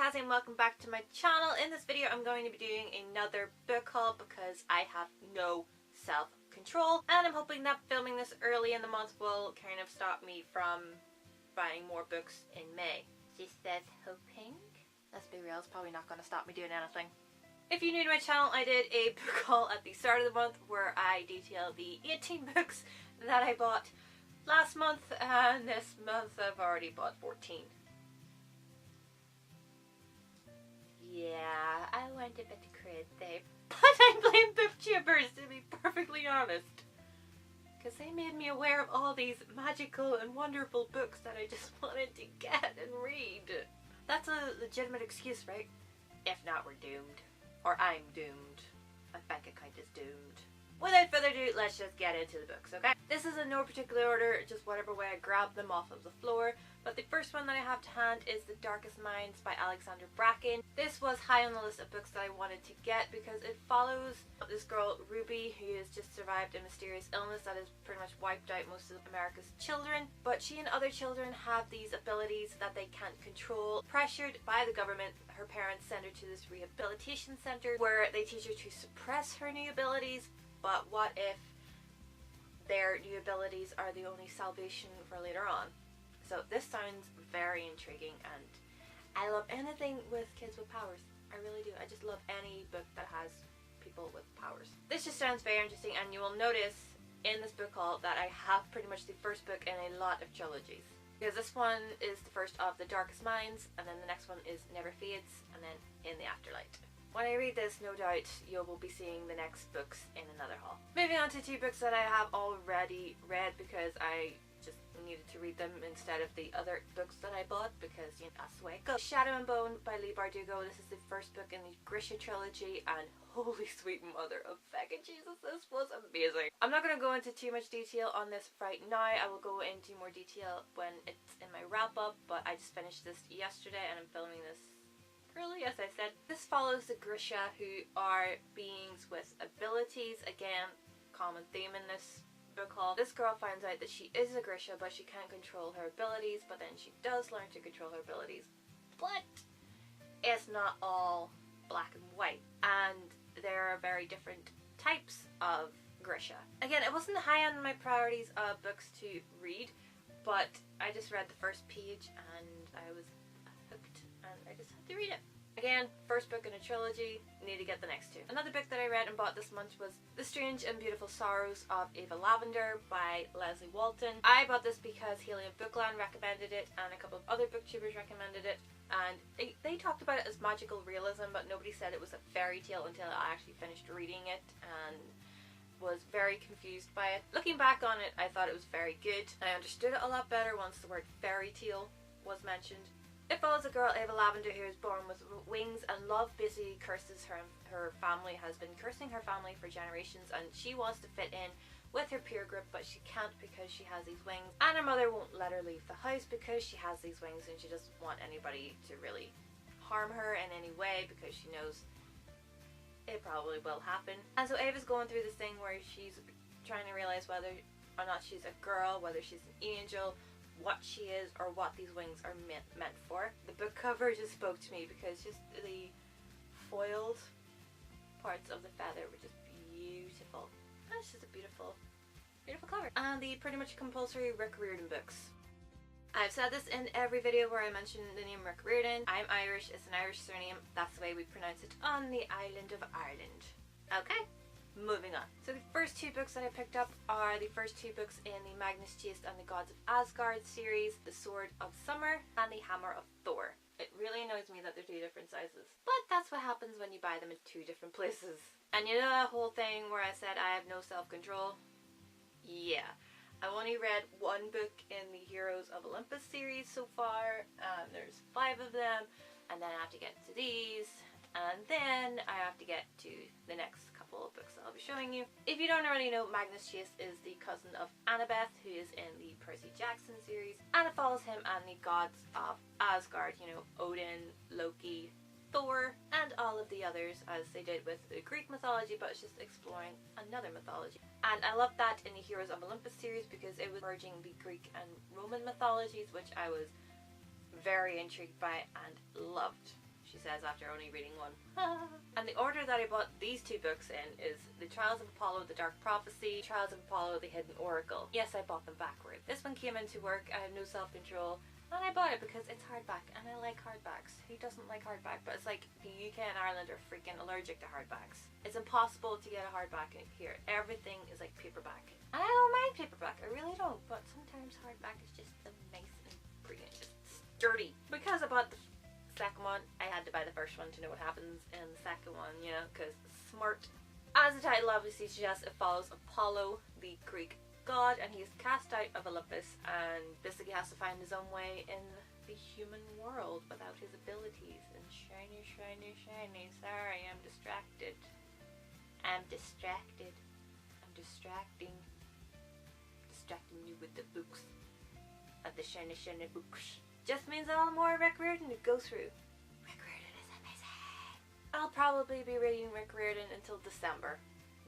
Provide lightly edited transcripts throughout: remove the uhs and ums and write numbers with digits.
Kazzie and welcome back to my channel. In this video I'm going to be doing another book haul because I have no self-control and I'm hoping that filming this early in the month will kind of stop me from buying more books in May. She says hoping. Let's be real, it's probably not going to stop me doing anything. If you're new to my channel, I did a book haul at the start of the month where I detailed the 18 books that I bought last month, and this month I've already bought 14. Yeah, I went a bit crazy, but I blame booktubers, to be perfectly honest. Because they made me aware of all these magical and wonderful books that I just wanted to get and read. That's a legitimate excuse, right? If not, we're doomed. Or I'm doomed. My bank account is doomed. Without further ado, let's just get into the books, okay? This is in no particular order, just whatever way I grab them off of the floor. But the first one that I have to hand is The Darkest Minds by Alexandra Bracken. This was high on the list of books that I wanted to get because it follows this girl, Ruby, who has just survived a mysterious illness that has pretty much wiped out most of America's children. But she and other children have these abilities that they can't control. Pressured by the government, her parents send her to this rehabilitation center where they teach her to suppress her new abilities. But what if their new abilities are the only salvation for later on? So this sounds very intriguing, and I love anything with kids with powers. I really do. I just love any book that has people with powers. This just sounds very interesting, and you will notice in this book haul that I have pretty much the first book in a lot of trilogies. Because this one is the first of The Darkest Minds, and then the next one is Never Fades, and then In the Afterlight. When I read this, no doubt you will be seeing the next books in another haul. Moving on to two books that I have already read because I just needed to read them instead of the other books that I bought because, you know, that's the way it goes. Shadow and Bone by Leigh Bardugo. This is the first book in the Grisha trilogy, and holy sweet mother of feckin' Jesus, this was amazing. I'm not going to go into too much detail on this right now. I will go into more detail when it's in my wrap up, but I just finished this yesterday and I'm filming this early, as I said. This follows the Grisha, who are beings with abilities. Again, common theme in this book haul. This girl finds out that she is a Grisha, but she can't control her abilities, but then she does learn to control her abilities. But it's not all black and white, and there are very different types of Grisha. Again, it wasn't high on my priorities of books to read, but I just read the first page and I was hooked, and I just had to read it. Again, first book in a trilogy, need to get the next two. Another book that I read and bought this month was The Strange and Beautiful Sorrows of Ava Lavender by Leslie Walton. I bought this because Helium Bookland recommended it and a couple of other booktubers recommended it, and they talked about it as magical realism, but nobody said it was a fairy tale until I actually finished reading it and was very confused by it. Looking back on it, I thought it was very good. I understood it a lot better once the word fairy tale was mentioned. It follows a girl, Ava Lavender, who is born with wings, and love basically curses her. Her family has been cursing her family for generations, and she wants to fit in with her peer group, but she can't because she has these wings. And her mother won't let her leave the house because she has these wings, and she doesn't want anybody to really harm her in any way because she knows it probably will happen. And so Ava's going through this thing where she's trying to realize whether or not she's a girl, whether she's an angel, what she is, or what these wings are meant for. The book cover just spoke to me because just the foiled parts of the feather were just beautiful. And it's just a beautiful, beautiful cover. And the pretty much compulsory Rick Riordan books. I've said this in every video where I mention the name Rick Riordan. I'm Irish, it's an Irish surname, that's the way we pronounce it on the island of Ireland. Okay? Moving on. So the first two books that I picked up are the first two books in the Magnus Chase and the Gods of Asgard series, The Sword of Summer and The Hammer of Thor. It really annoys me that they're two different sizes, but that's what happens when you buy them in two different places. And you know that whole thing where I said I have no self-control? Yeah. I've only read one book in the Heroes of Olympus series so far, and there's 5 of them, and then I have to get to these, and then I have to get to the next couple of books that I'll be showing you. If you don't already know, Magnus Chase is the cousin of Annabeth, who is in the Percy Jackson series, and it follows him and the gods of Asgard, you know, Odin, Loki, Thor, and all of the others, as they did with the Greek mythology, but it's just exploring another mythology. And I love that in the Heroes of Olympus series because it was merging the Greek and Roman mythologies, which I was very intrigued by and loved. she says after only reading one. And the order that I bought these two books in is The Trials of Apollo, The Dark Prophecy, Trials of Apollo, The Hidden Oracle. Yes, I bought them backwards. This one came into work, I had no self-control, and I bought it because it's hardback, and I like hardbacks. Who doesn't like hardback? But it's like the UK and Ireland are freaking allergic to hardbacks. It's impossible to get a hardback in here. Everything is like paperback. And I don't mind paperback, I really don't, but sometimes hardback is just so nice and pretty and just sturdy. Because I bought the second one, I had to buy the first one to know what happens in the second one, you know, because smart. As the title obviously suggests, it follows Apollo, the Greek god, and he is cast out of Olympus, and basically has to find his own way in the human world without his abilities. And shiny, shiny, shiny. Sorry, I'm distracted. I'm distracted. I'm distracting you with the books. Of the shiny, shiny books. Just means a lot more Rick Riordan to go through. Rick Riordan is amazing. I'll probably be reading Rick Riordan until December.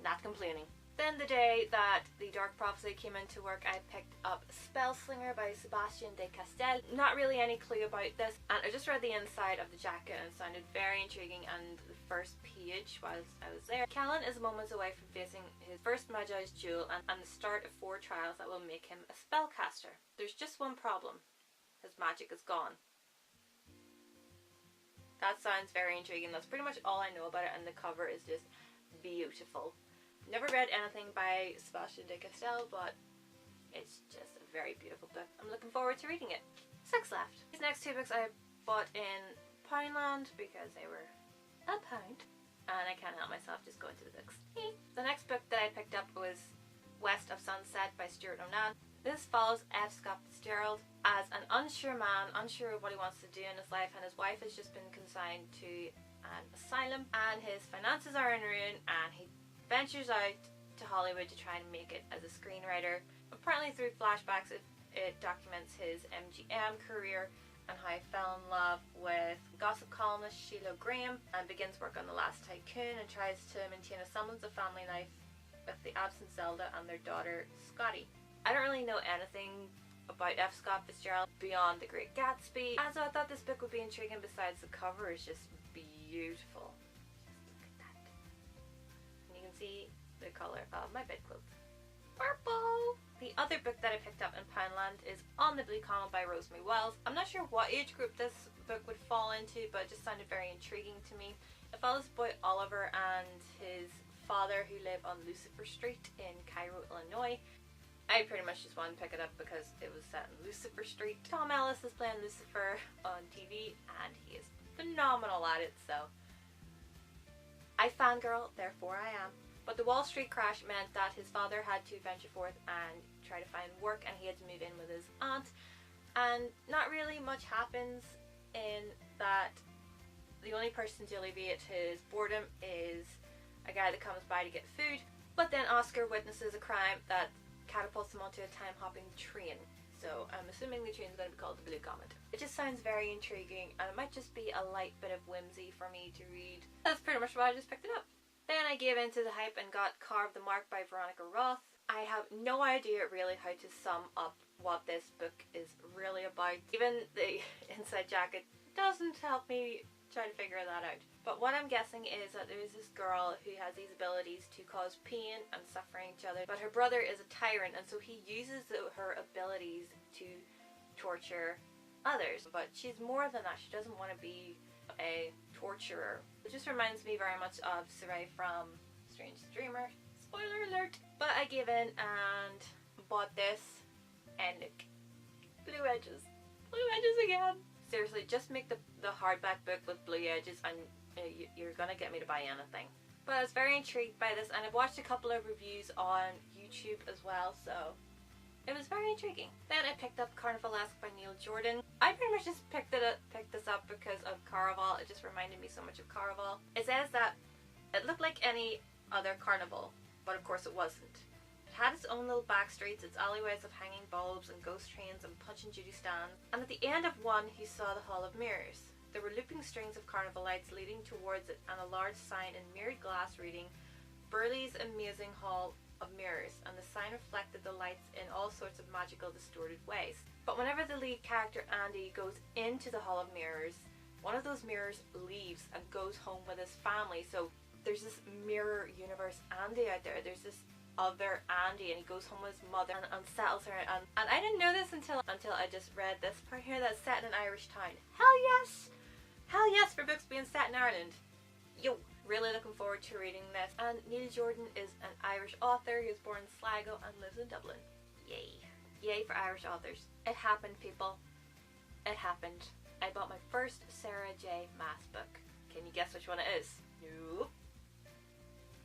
Not complaining. Then the day that The Dark Prophecy came into work, I picked up Spellslinger by Sebastian de Castell. Not really any clue about this, and I just read the inside of the jacket and it sounded very intriguing, and the first page whilst I was there. Callan is moments away from facing his first Magi's duel and the start of 4 trials that will make him a spellcaster. There's just one problem. His magic is gone. That sounds very intriguing. That's pretty much all I know about it, and the cover is just beautiful. Never read anything by Sebastian de Castell, but it's just a very beautiful book. I'm looking forward to reading it. 6 left. These next 2 books I bought in Poundland because they were £1, and I can't help myself just going to the books. The next book that I picked up was West of Sunset by Stuart O'Nan. This follows F. Scott Fitzgerald as an unsure man, unsure of what he wants to do in his life, and his wife has just been consigned to an asylum, and his finances are in ruin, and he ventures out to Hollywood to try and make it as a screenwriter. Apparently through flashbacks it documents his MGM career and how he fell in love with gossip columnist Sheila Graham and begins work on The Last Tycoon and tries to maintain a semblance of family life with the absent Zelda and their daughter Scotty. I don't really know anything about F. Scott Fitzgerald beyond The Great Gatsby, and so I thought this book would be intriguing. Besides, the cover is just beautiful. See the color of my bedclothes. Purple! The other book that I picked up in Poundland is On the Blue Comet by Rosemary Wells. I'm not sure what age group this book would fall into, but it just sounded very intriguing to me. It follows boy Oliver and his father who live on Lucifer Street in Cairo, Illinois. I pretty much just wanted to pick it up because it was set in Lucifer Street. Tom Ellis is playing Lucifer on TV and he is phenomenal at it, so I fangirl, therefore I am. But the Wall Street crash meant that his father had to venture forth and try to find work, and he had to move in with his aunt. And not really much happens in that. The only person to alleviate his boredom is a guy that comes by to get food. But then Oscar witnesses a crime that catapults him onto a time-hopping train. So I'm assuming the train's going to be called the Blue Comet. It just sounds very intriguing, and it might just be a light bit of whimsy for me to read. That's pretty much why I just picked it up. Then I gave in to the hype and got Carve the Mark by Veronica Roth. I have no idea really how to sum up what this book is really about. Even the inside jacket doesn't help me try to figure that out. But what I'm guessing is that there's this girl who has these abilities to cause pain and suffering to others, but her brother is a tyrant, and so he uses her abilities to torture others. But she's more than that. She doesn't want to be a torturer. It just reminds me very much of Sarai from Strange Dreamer. Spoiler alert! But I gave in and bought this, and look, blue edges. Blue edges again! Seriously, just make the hardback book with blue edges and you're gonna get me to buy anything. But I was very intrigued by this, and I've watched a couple of reviews on YouTube as well, so it was very intriguing. Then I picked up Carnivalesque by Neil Jordan. I pretty much just picked this up because of Carnival. It just reminded me so much of Carnival. It says that it looked like any other carnival, but of course it wasn't. It had its own little back streets, its alleyways of hanging bulbs and ghost trains and Punch and Judy stands. And at the end of one, he saw the Hall of Mirrors. There were looping strings of carnival lights leading towards it, and a large sign in mirrored glass reading, Burleigh's Amazing Hall of Mirrors, and the sign reflected the lights in all sorts of magical distorted ways. But whenever the lead character Andy goes into the Hall of Mirrors, one of those mirrors leaves and goes home with his family. So there's this mirror universe Andy out there. There's this other Andy, and he goes home with his mother and unsettles her, and I didn't know this until I just read this part here that's set in an Irish town. Hell yes! Hell yes for books being set in Ireland. Yo! Really looking forward to reading this. And Neil Jordan is an Irish author. He was born in Sligo and lives in Dublin. Yay. Yay for Irish authors. It happened, people. It happened. I bought my first Sarah J. Maas book. Can you guess which one it is? Nope.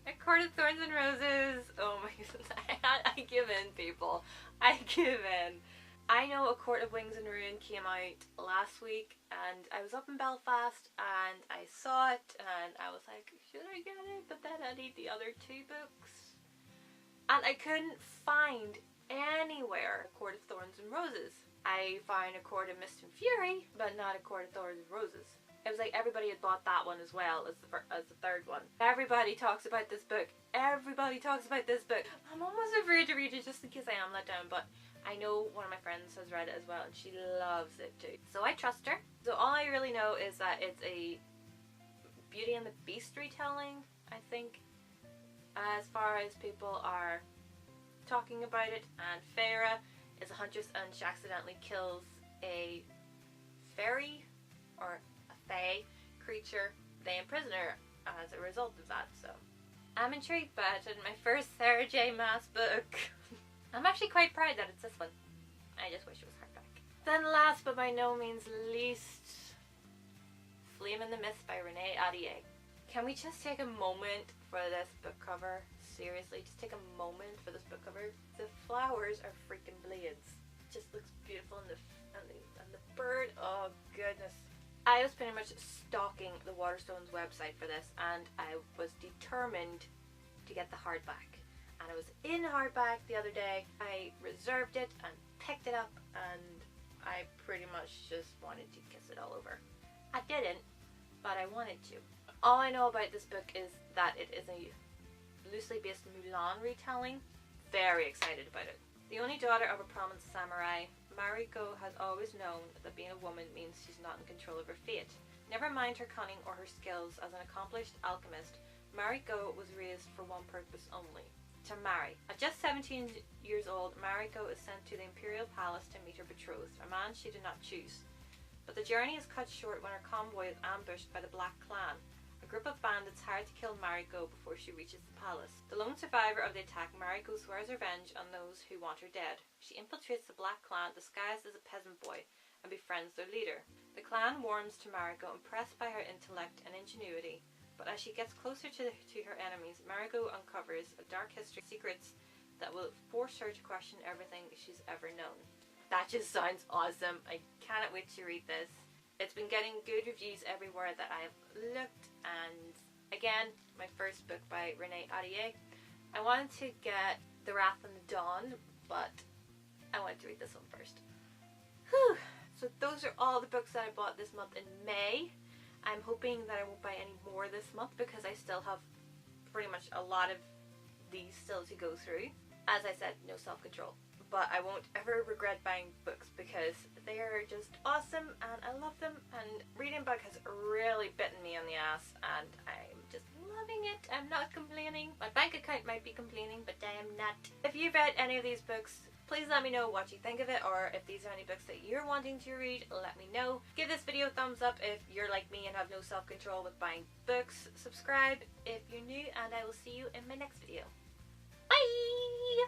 A Court of Thorns and Roses. Oh my goodness. I give in, people. I give in. I know A Court of Wings and Ruin came out last week, and I was up in Belfast and I saw it and I was like, should I get it? But then I need the other two books. And I couldn't find anywhere A Court of Thorns and Roses. I found A Court of Mist and Fury, but not A Court of Thorns and Roses. It was like everybody had bought that one as well as the third one. Everybody talks about this book. Everybody talks about this book. I'm almost afraid to read it just in case I am let down, but I know one of my friends has read it as well and she loves it too. So I trust her. So all I really know is that it's a Beauty and the Beast retelling, I think, as far as people are talking about it. And Feyre is a huntress and she accidentally kills a fairy or fae creature. They imprison her as a result of that, so I'm intrigued by it. And my first Sarah J. Maas book. I'm actually quite proud that it's this one. I just wish it was hardback. Then last but by no means least, Flame in the Mist by Renee Ahdieh. Can we just take a moment for this book cover? Seriously, just take a moment for this book cover. The flowers are freaking blades. It just looks beautiful, and the bird, oh goodness. I was pretty much stalking the Waterstones website for this, and I was determined to get the hardback. And I was in hardback the other day. I reserved it and picked it up, and I pretty much just wanted to kiss it all over. I didn't, but I wanted to. All I know about this book is that it is a loosely based Mulan retelling. Very excited about it. The only daughter of a prominent samurai, Mariko has always known that being a woman means she's not in control of her fate. Never mind her cunning or her skills as an accomplished alchemist, Mariko was raised for one purpose only: to marry. At just 17 years old, Mariko is sent to the Imperial Palace to meet her betrothed, a man she did not choose. But the journey is cut short when her convoy is ambushed by the Black Clan, a group of bandits hired to kill Mariko before she reaches the palace. The lone survivor of the attack, Mariko swears revenge on those who want her dead. She infiltrates the Black Clan disguised as a peasant boy and befriends their leader. The clan warms to Mariko, impressed by her intellect and ingenuity. But as she gets closer to her enemies, Mariko uncovers a dark history of secrets that will force her to question everything she's ever known. That just sounds awesome. I cannot wait to read this. It's been getting good reviews everywhere that I've looked, and again, my first book by Renee Ahdieh. I wanted to get The Wrath and the Dawn, but I wanted to read this one first. Whew. So those are all the books that I bought this month in May. I'm hoping that I won't buy any more this month because I still have pretty much a lot of these still to go through. As I said, no self-control. But I won't ever regret buying books because they are just awesome and I love them, and reading book has really bitten me on the ass and I'm just loving it. I'm not complaining. My bank account might be complaining, but I am not. If you've read any of these books, please let me know what you think of it, or if these are any books that you're wanting to read, let me know. Give this video a thumbs up if you're like me and have no self-control with buying books. Subscribe if you're new, and I will see you in my next video. Bye!